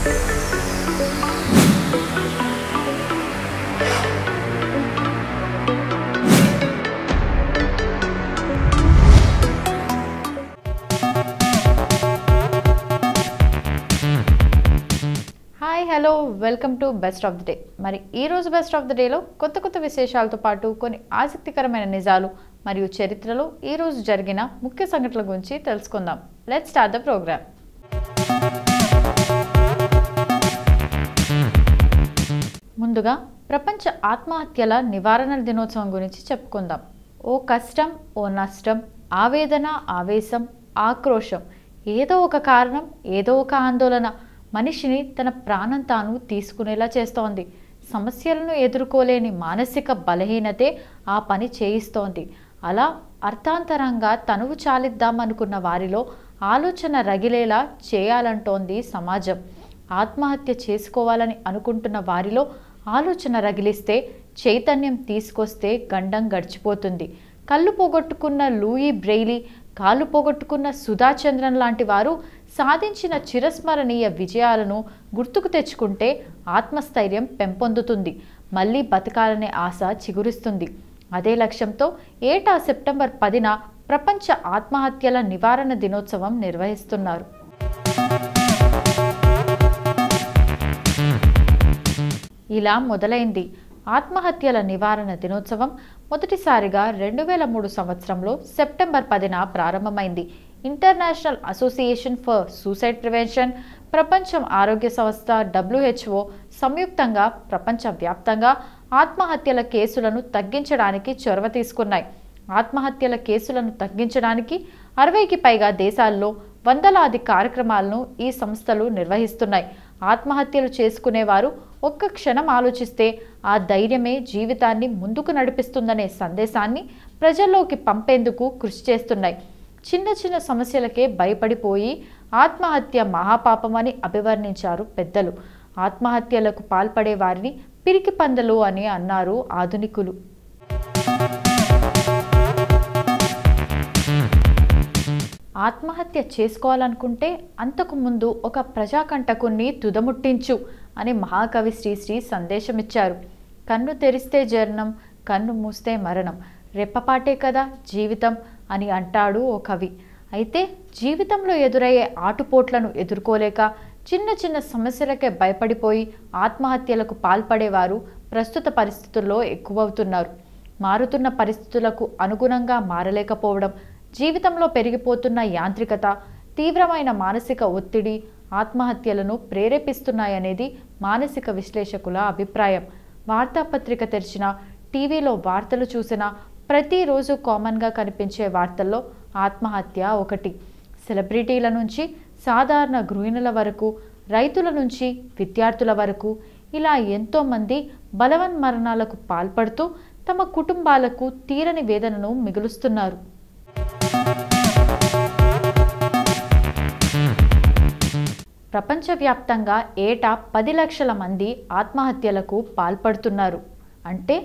Hi hello welcome to best of the day. మరి ఈరోజు best of the డేలో కొత్త విశేషాలతో పాటు కొన్ని ఆసక్తికరమైన నిజాలు మరియు చరిత్రలో ఈరోజు జరిగిన ముఖ్య సంఘటనల గురించి తెలుసుకుందాం. Let's start the programme. ముందుగా ప్రపంచ ఆత్మహత్యల నివారణ దినోత్సవం గురించి చెప్పుకుందాం. ఓ కష్టం, ఓ నష్టం, ఆవేదన, ఆవేశం, ఆక్రోశం, ఏదో ఒక కారణం, ఏదో ఒక ఆందోళన మనిషిని తన ప్రాణం తాను తీసుకునేలా చేస్తోంది. సమస్యలను ఎదుర్కోలేని మానసిక బలహీనతే ఆ పని చేయిస్తోంది. అలా అర్థాంతరంగా తనువు చాలిద్దామనుకున్న వారిలో ఆలోచన రగిలేలా చేయాలంటోంది సమాజం. ఆత్మహత్య చేసుకోవాలని అనుకుంటున్న వారిలో ఆలోచన రగిలిస్తే, చైతన్యం తీసుకొస్తే గండం గడిచిపోతుంది. కళ్ళు పోగొట్టుకున్న లూయి బ్రెయిలీ, కాళ్ళు పోగొట్టుకున్న సుధాచంద్రన్ లాంటి వారు సాధించిన చిరస్మరణీయ విజయాలను గుర్తుకు తెచ్చుకుంటే ఆత్మస్థైర్యం పెంపొందుతుంది. మళ్ళీ బతకాలనే ఆశ చిగురిస్తుంది. అదే లక్ష్యంతో ఏటా సెప్టెంబర్ 10న ప్రపంచ ఆత్మహత్యల నివారణ దినోత్సవం నిర్వహిస్తున్నారు. ఇలా మొదలైంది ఆత్మహత్యల నివారణ దినోత్సవం. మొదటిసారిగా 2003 సంవత్సరంలో సెప్టెంబర్ 10న ప్రారంభమైంది. International association for suicide prevention, ప్రపంచం ఆరోగ్య సంస్థ WHO సంయుక్తంగా ప్రపంచవ్యాప్తంగా ఆత్మహత్యల కేసులను తగ్గించడానికి చొరవ తీసుకున్నాయి. ఆత్మహత్యల కేసులను తగ్గించడానికి 60కి పైగా దేశాల్లో వందలాది కార్యక్రమాలను ఈ సంస్థలు నిర్వహిస్తున్నాయి. ఆత్మహత్యలు చేసుకునేవారు ఒక్క క్షణం ఆలోచిస్తే ఆ ధైర్యమే జీవితాన్ని ముందుకు నడిపిస్తుందనే సందేశాన్ని ప్రజల్లోకి పంపేందుకు కృషి చేస్తున్నాయి. చిన్న చిన్న సమస్యలకే భయపడిపోయి ఆత్మహత్య మహాపాపమని అభివర్ణించారు పెద్దలు. ఆత్మహత్యలకు పాల్పడే వారిని పిరికి పందలు అని అన్నారు ఆధునికులు. ఆత్మహత్య చేసుకోవాలనుకుంటే అంతకు ముందు ఒక ప్రజాకంటకుణ్ణి తుదముట్టించు అని మహాకవి శ్రీశ్రీ సందేశమిచ్చారు. కన్ను తెరిస్తే జననం, కన్ను మూస్తే మరణం, రెప్పపాటే కదా జీవితం అని అంటాడు ఓ కవి. అయితే జీవితంలో ఎదురయ్యే ఆటుపోట్లను ఎదుర్కోలేక చిన్న చిన్న సమస్యలకే భయపడిపోయి ఆత్మహత్యలకు పాల్పడేవారు ప్రస్తుత పరిస్థితుల్లో ఎక్కువవుతున్నారు. మారుతున్న పరిస్థితులకు అనుగుణంగా మారలేకపోవడం, జీవితంలో పెరిగిపోతున్న యాంత్రికత, తీవ్రమైన మానసిక ఒత్తిడి ఆత్మహత్యలను ప్రేరేపిస్తున్నాయనేది మానసిక విశ్లేషకుల అభిప్రాయం. వార్తాపత్రిక తెరిచినా, టీవీలో వార్తలు చూసినా ప్రతిరోజు కామన్గా కనిపించే వార్తల్లో ఆత్మహత్య ఒకటి. సెలబ్రిటీల నుంచి సాధారణ గృహిణుల వరకు, రైతుల నుంచి విద్యార్థుల వరకు ఇలా ఎంతోమంది బలవన్మరణాలకు పాల్పడుతూ తమ కుటుంబాలకు తీరని వేదనను మిగులుస్తున్నారు. ప్రపంచవ్యాప్తంగా ఏటా 10 లక్షల మంది ఆత్మహత్యలకు పాల్పడుతున్నారు. అంటే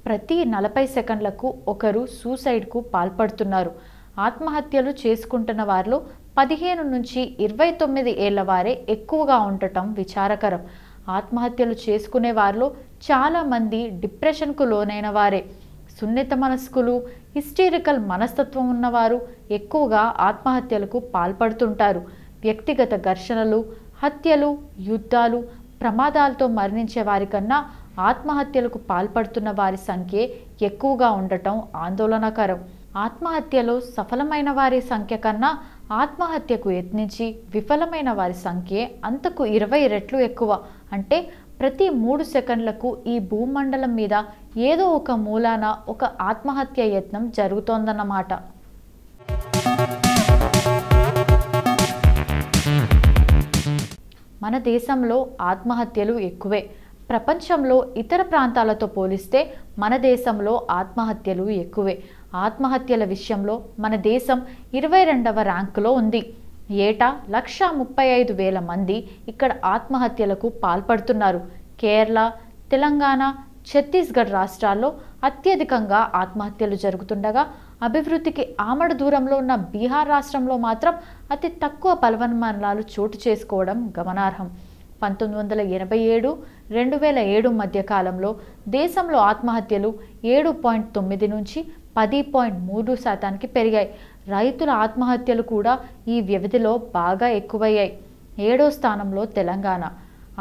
ప్రతి 40 సెకండ్లకు ఒకరు సూసైడ్కు పాల్పడుతున్నారు. ఆత్మహత్యలు చేసుకుంటున్న వారిలో 15 నుంచి 29 ఏళ్ల వారే ఎక్కువగా ఉండటం విచారకరం. ఆత్మహత్యలు చేసుకునే వారిలో చాలామంది డిప్రెషన్కు లోనైన వారే. సున్నిత మనస్కులు, హిస్టీరికల్ మనస్తత్వం ఉన్నవారు ఎక్కువగా ఆత్మహత్యలకు పాల్పడుతుంటారు. వ్యక్తిగత ఘర్షణలు, హత్యలు, యుద్ధాలు, ప్రమాదాలతో మరణించే వారికన్నా ఆత్మహత్యలకు పాల్పడుతున్న వారి సంఖ్యే ఎక్కువగా ఉండటం ఆందోళనకరం. ఆత్మహత్యలో సఫలమైన వారి సంఖ్య కన్నా ఆత్మహత్యకు యత్నించి విఫలమైన వారి సంఖ్యే అంతకు 20 రెట్లు ఎక్కువ. అంటే ప్రతి 3 సెకండ్లకు ఈ భూమండలం మీద ఏదో ఒక మూలాన ఒక ఆత్మహత్య యత్నం జరుగుతోందన్నమాట. మన దేశంలో ఆత్మహత్యలు ఎక్కువే. ప్రపంచంలో ఇతర ప్రాంతాలతో పోలిస్తే మన దేశంలో ఆత్మహత్యలు ఎక్కువే. ఆత్మహత్యల విషయంలో మన దేశం 22వ ర్యాంకులో ఉంది. ఏటా 1,35,000 మంది ఇక్కడ ఆత్మహత్యలకు పాల్పడుతున్నారు. కేరళ, తెలంగాణ, ఛత్తీస్గఢ్ రాష్ట్రాల్లో అత్యధికంగా ఆత్మహత్యలు జరుగుతుండగా అభివృద్ధికి ఆమడ దూరంలో ఉన్న బీహార్ రాష్ట్రంలో మాత్రం అతి తక్కువ బలవన్మరణాలు చోటు చేసుకోవడం గమనార్హం. 1987 2007 మధ్య కాలంలో దేశంలో ఆత్మహత్యలు 7.9 నుంచి 10.3% పెరిగాయి. రైతుల ఆత్మహత్యలు కూడా ఈ వ్యవధిలో బాగా ఎక్కువయ్యాయి. 7వ స్థానంలో తెలంగాణ.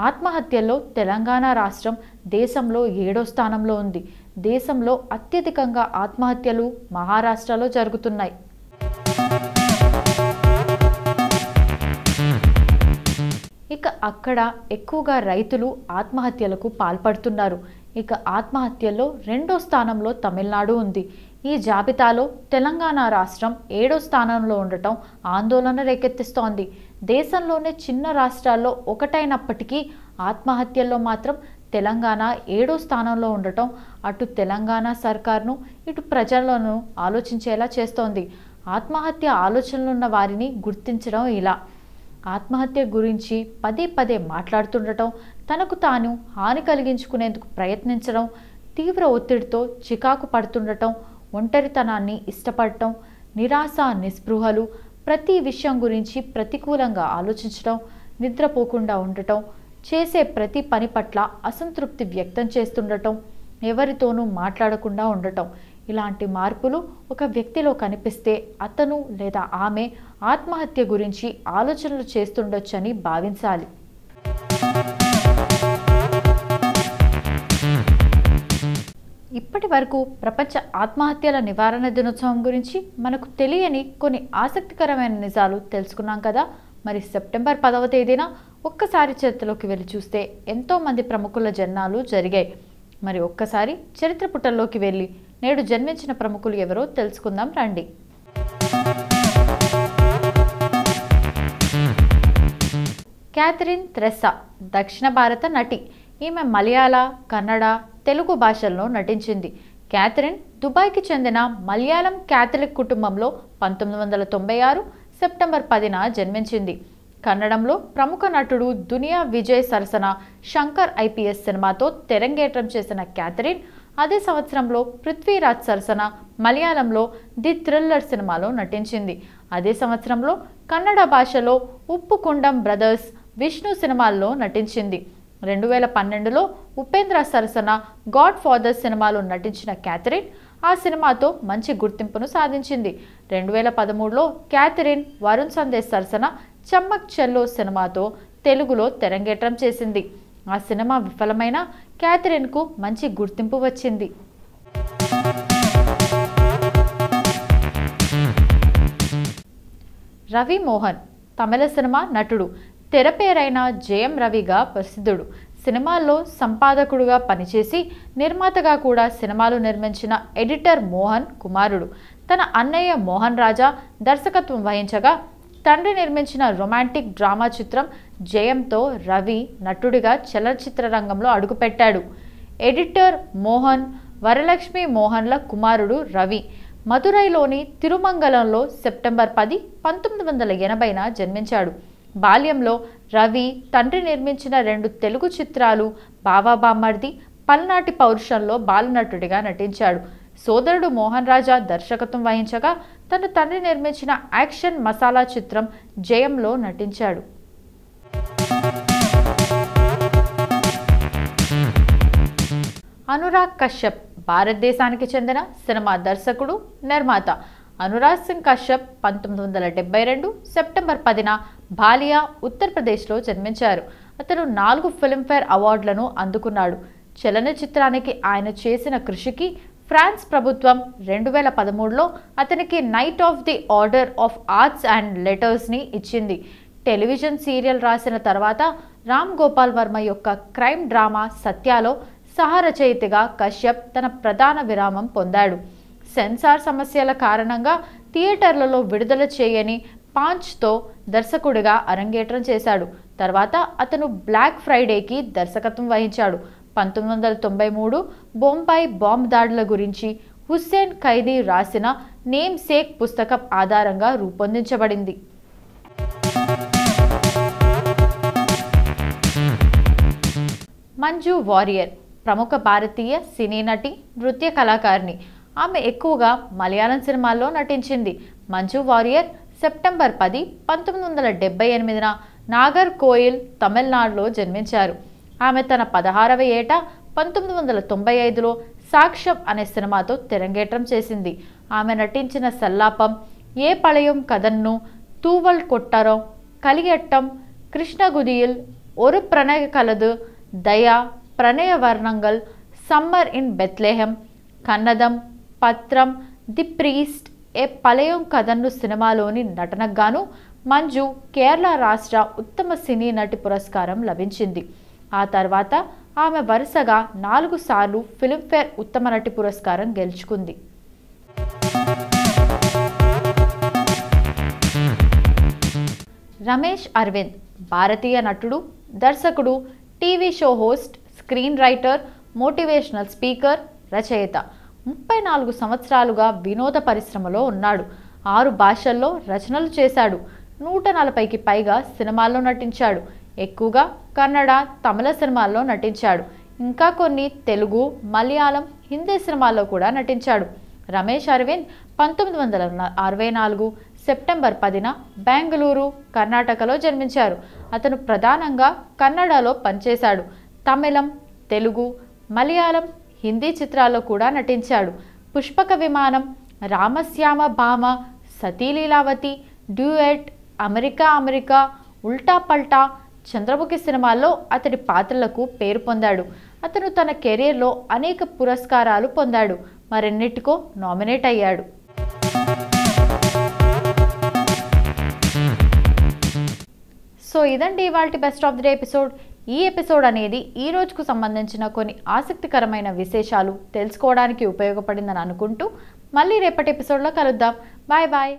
ఆత్మహత్యల్లో తెలంగాణ రాష్ట్రం దేశంలో 7వ స్థానంలో ఉంది. దేశంలో అత్యధికంగా ఆత్మహత్యలు మహారాష్ట్రలో జరుగుతున్నాయి. ఇక అక్కడ ఎక్కువగా రైతులు ఆత్మహత్యలకు పాల్పడుతున్నారు. ఇక ఆత్మహత్యల్లో 2వ స్థానంలో తమిళనాడు ఉంది. ఈ జాబితాలో తెలంగాణ రాష్ట్రం 7వ స్థానంలో ఉండటం ఆందోళన రేకెత్తిస్తోంది. దేశంలోనే చిన్న రాష్ట్రాల్లో ఒకటైనప్పటికీ ఆత్మహత్యల్లో మాత్రం తెలంగాణ 7వ స్థానంలో ఉండటం అటు తెలంగాణ సర్కార్ను ఇటు ప్రజలను ఆలోచించేలా చేస్తోంది. ఆత్మహత్య ఆలోచనలున్న వారిని గుర్తించడం ఇలా: ఆత్మహత్య గురించి పదే పదే మాట్లాడుతుండటం, తనకు తాను హాని కలిగించుకునేందుకు ప్రయత్నించడం, తీవ్ర ఒత్తిడితో చికాకు పడుతుండటం, ఒంటరితనాన్ని ఇష్టపడటం, నిరాశ నిస్పృహలు, ప్రతి విషయం గురించి ప్రతికూలంగా ఆలోచించడం, నిద్రపోకుండా ఉండటం, చేసే ప్రతి పని పట్ల అసంతృప్తి వ్యక్తం చేస్తుండటం, ఎవరితోనూ మాట్లాడకుండా ఉండటం. ఇలాంటి మార్పులు ఒక వ్యక్తిలో కనిపిస్తే అతను లేదా ఆమె ఆత్మహత్య గురించి ఆలోచనలు చేస్తుండొచ్చని భావించాలి. ఇప్పటి వరకు ప్రపంచ ఆత్మహత్యల నివారణ దినోత్సవం గురించి మనకు తెలియని కొన్ని ఆసక్తికరమైన నిజాలు తెలుసుకున్నాం కదా. మరి సెప్టెంబర్ 10వ తేదీన ఒక్కసారి చరిత్రలోకి వెళ్ళి చూస్తే ఎంతోమంది ప్రముఖుల జన్మాలు జరిగాయి. మరి ఒక్కసారి చరిత్ర పుటల్లోకి వెళ్ళి నేడు జన్మించిన ప్రముఖులు ఎవరో తెలుసుకుందాం రండి. క్యాథరిన్ థ్రెస్సా దక్షిణ భారత నటి. ఈమె మలయాళ, కన్నడ, తెలుగు భాషల్లో నటించింది. క్యాథరిన్ దుబాయ్కి చెందిన మలయాళం క్యాథలిక్ కుటుంబంలో 1996 సెప్టెంబర్ 10న జన్మించింది. కన్నడంలో ప్రముఖ నటుడు దునియా విజయ్ సరసన శంకర్ ఐపీఎస్ సినిమాతో తెరంగేట్రం చేసిన క్యాథరిన్ అదే సంవత్సరంలో పృథ్వీరాజ్ సరసన మలయాళంలో ది థ్రిల్లర్ సినిమాలో నటించింది. అదే సంవత్సరంలో కన్నడ భాషలో ఉప్పుకుండం బ్రదర్స్, విష్ణు సినిమాల్లో నటించింది. 2012లో ఉపేంద్ర సరసన గాడ్ ఫాదర్ సినిమాలో నటించిన క్యాథరిన్ ఆ సినిమాతో మంచి గుర్తింపును సాధించింది. 2013లో క్యాథరిన్ వరుణ్ సందేశ్ సరసన చమ్మక్ చెల్లో సినిమాతో తెలుగులో తెరంగేట్రం చేసింది. ఆ సినిమా విఫలమైన క్యాథరిన్కు మంచి గుర్తింపు వచ్చింది. రవి మోహన్ తమిళ సినిమా నటుడు. తెర పేరైన జయం రవిగా ప్రసిద్ధుడు. సినిమాల్లో సంపాదకుడుగా పనిచేసి నిర్మాతగా కూడా సినిమాలు నిర్మించిన ఎడిటర్ మోహన్ కుమారుడు. తన అన్నయ్య మోహన్ రాజా దర్శకత్వం వహించగా తండ్రి నిర్మించిన రొమాంటిక్ డ్రామా చిత్రం జయంతో రవి నటుడిగా చలనచిత్ర రంగంలో అడుగుపెట్టాడు. ఎడిటర్ మోహన్ వరలక్ష్మి మోహన్ల కుమారుడు రవి. మదురైలోని తిరుమంగళంలో సెప్టెంబర్ 10, 1980న జన్మించాడు. బాల్యంలో రవి తండ్రి నిర్మించిన 2 తెలుగు చిత్రాలు బావా బామ్మర్ది, పల్నాటి పౌరుషంలో బాలనటుడిగా నటించాడు. సోదరుడు మోహన్ రాజా దర్శకత్వం వహించగా తన తండ్రి నిర్మించిన యాక్షన్ మసాలా చిత్రం జయంలో నటించాడు. అనురాగ్ కశ్యప్ భారతదేశానికి చెందిన సినిమా దర్శకుడు, నిర్మాత. అనురాగ్ సింగ్ కశ్యప్ 1972 సెప్టెంబర్ 10న బాలియా, ఉత్తరప్రదేశ్లో జన్మించారు. అతను 4 ఫిల్మ్ఫేర్ అవార్డులను అందుకున్నాడు. చలనచిత్రానికి ఆయన చేసిన కృషికి ఫ్రాన్స్ ప్రభుత్వం 2013లో అతనికి knight of the order of arts and లెటర్స్ని ఇచ్చింది. టెలివిజన్ సీరియల్ రాసిన తర్వాత రామ్ గోపాల్ వర్మ యొక్క క్రైమ్ డ్రామా సత్యాలో సహరచయితగా కశ్యప్ తన ప్రధాన విరామం పొందాడు. సెన్సార్ సమస్యల కారణంగా థియేటర్లలో విడుదల చేయని పాంచ్తో దర్శకుడిగా అరంగేట్రం చేశాడు. తర్వాత అతను బ్లాక్ ఫ్రైడేకి దర్శకత్వం వహించాడు. 1993 బొంబాయి బాంబు దాడుల గురించి హుస్సేన్ ఖైదీ రాసిన నేమ్ సేక్ పుస్తకం ఆధారంగా రూపొందించబడింది. మంజు వారియర్ ప్రముఖ భారతీయ సినీ నటి, నృత్య కళాకారిణి. ఆమె ఎక్కువగా మలయాళం సినిమాల్లో నటించింది. మంజు వారియర్ సెప్టెంబర్ 10, 1978న నాగర్కోయిల్, తమిళనాడులో జన్మించారు. ఆమె తన 16వ ఏట 1995లో సాక్ష్యం అనే సినిమాతో తెరంగేట్రం చేసింది. ఆమె నటించిన సల్లాపం, ఏ పళయం కథన్ను, తూవల్ కొట్టరం, కలియట్టం, కృష్ణగుదియిల్, ఒరు ప్రణయ కలదు, దయ, ప్రణయ వర్ణంగల్, సమ్మర్ ఇన్ బెత్లెహెం, కన్నదం, పత్రం, ది ప్రీస్ట్, ఏ పళయం కథన్ను సినిమాలోని నటనకు గాను మంజు కేరళ రాష్ట్ర ఉత్తమ సినీ నటి పురస్కారం లభించింది. ఆ తర్వాత ఆమె వరుసగా 4 సార్లు ఫిల్మ్ఫేర్ ఉత్తమ నటి పురస్కారం గెలుచుకుంది. రమేష్ అరవింద్ భారతీయ నటుడు, దర్శకుడు, TV show host, screen writer, motivational speaker, రచయిత. 34 సంవత్సరాలుగా వినోద పరిశ్రమలో ఉన్నాడు. 6 భాషల్లో రచనలు చేశాడు. 140కి పైగా సినిమాల్లో నటించాడు. ఎక్కువగా కన్నడ, తమిళ సినిమాల్లో నటించాడు. ఇంకా కొన్ని తెలుగు, మలయాళం, హిందీ సినిమాల్లో కూడా నటించాడు. రమేష్ అరవింద్ 1964 సెప్టెంబర్ 10న బెంగళూరు, కర్ణాటకలో జన్మించారు. అతను ప్రధానంగా కన్నడలో పనిచేశాడు. తమిళం, తెలుగు, మలయాళం, హిందీ చిత్రాల్లో కూడా నటించాడు. పుష్పక విమానం, రామశ్యామ భామ, సతీలీలావతి, డ్యూయెట్, అమెరికా అమెరికా, ఉల్టా పల్టా, చంద్రముఖి సినిమాల్లో అతడి పాత్రలకు పేరు పొందాడు. అతను తన కెరీర్లో అనేక పురస్కారాలు పొందాడు. మరెన్నిటికో నామినేట్ అయ్యాడు. సో ఇదండి ఇవాల్టి best of the day episode. ఈ ఎపిసోడ్ అనేది ఈ రోజుకు సంబంధించిన కొన్ని ఆసక్తికరమైన విశేషాలు తెలుసుకోవడానికి ఉపయోగపడిందని అనుకుంటూ మళ్ళీ రేపటి ఎపిసోడ్లో కలుద్దాం. Bye bye.